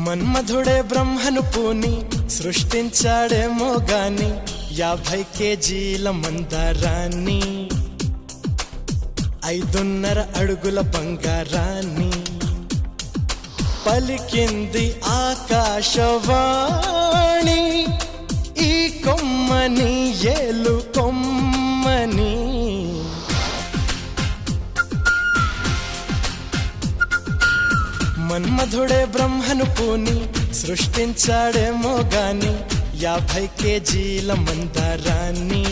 మన్మధుడే బ్రహ్మను పూని సృష్టించాడేమో గాని 50 కేజీల మందారాన్ని 5.5 అడుగుల బంగారాన్ని పలికింది ఆకాశవాణి ఈ కొమ్మని ఏలు కొమ్మని. మన్మధుడే బ్రహ్మను పూని సృష్టించాడేమో గాని 50 కేజీల మందారాన్ని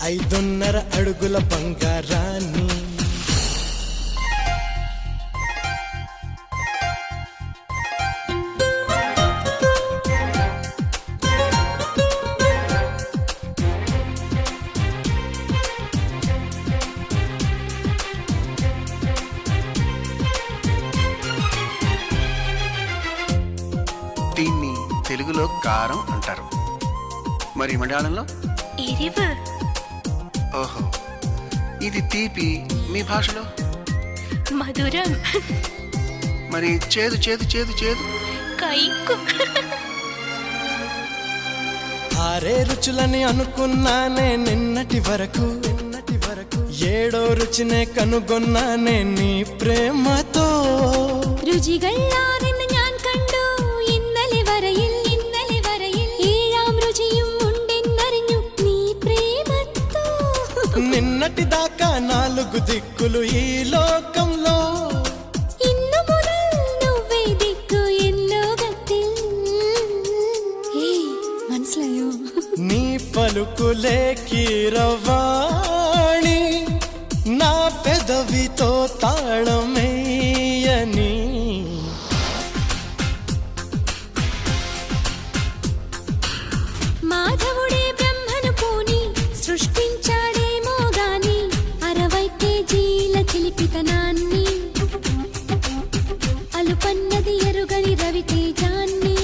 5.5 అడుగుల బంగారాన్ని. దీన్ని తెలుగులో కారం అంటారు, మరి మలయాళంలో ఎరివు. ఓహో, ఇది తీపి మీ భాషలో మధురం. మరి చేదు చేదు చేదు చేదు కైకు. 6 రుచులని అనుకున్నానే నిన్నటి వరకు 7వ రుచినే కనుగొన్నానే నీ ప్రేమతో. രുചികളാ നിന്നെ ഞാൻ കണ്ടു ഇന്നലെ വരയിൽ 7ാം രുചിയും ഉണ്ടെന്നറിഞ്ഞു നീ പ്രേമത്തോ. నిన్నటి దాకా 4 దిక్కులు ఈ లోకంలో ഇന്നു മുതൽ నువ్వే దిక్కు ఎన్ లోകത്തിൽ. മനസ്സിലായോ? నీ పలుకులే కీరవాణి నా పెదవితో తాళమేయని. మాధవుడే బ్రహ్మను పూని సృష్టించాడేమో గాని 60 కేజీల చిలిపితనాన్ని అలుపన్నది ఎరుగని రవితేజాన్ని.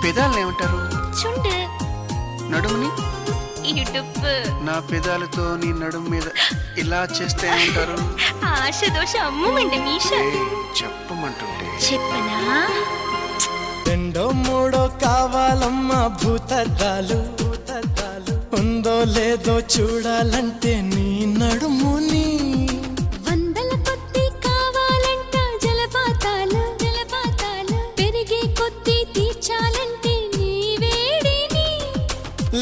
పెదాలను ఏమంటారు? చుండు. నడుముని ఇడుపు. నా పెదాలతో నీ నడుము మీద ఇలా చేస్తే ఏమంటారు? ఆశ దోష అమ్ముమండి మీష. చెప్పమంటుంటే చెప్పనా? 2, 3 కావాలమ్మా భూతద్దాలు. ఉందో లేదో చూడాలంటే నీ నడుముని. వందల కొద్ది కావాలంట జలపాతాలు పెరిగే కొద్ది తీర్చాలంటే నీ వేడిని.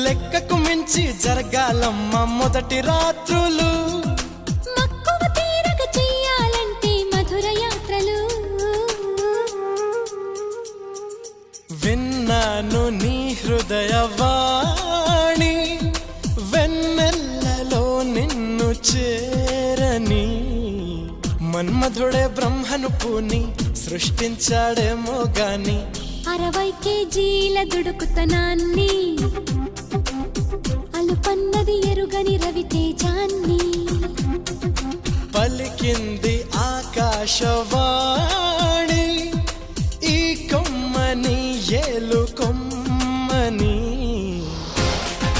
లెక్కకు మించి జరగాలమ్మా మొదటి రాత్రులు. మక్కువ తీరక చెయ్యాలంటే మధుర యాత్రలు. విన్నాను నీ హృదయవాణి వెన్నెల్లలో నిన్ను చేరని. మన్మధుడే బ్రహ్మను పూని సృష్టించాడేమో గాని 60 కేజీల దుడుకుతనాన్ని అలుపన్నది ఎరుగని రవితేజాన్ని. పలికింది ఆకాశవాణి ఈ కొమ్మని ఏలు కొమ్మ.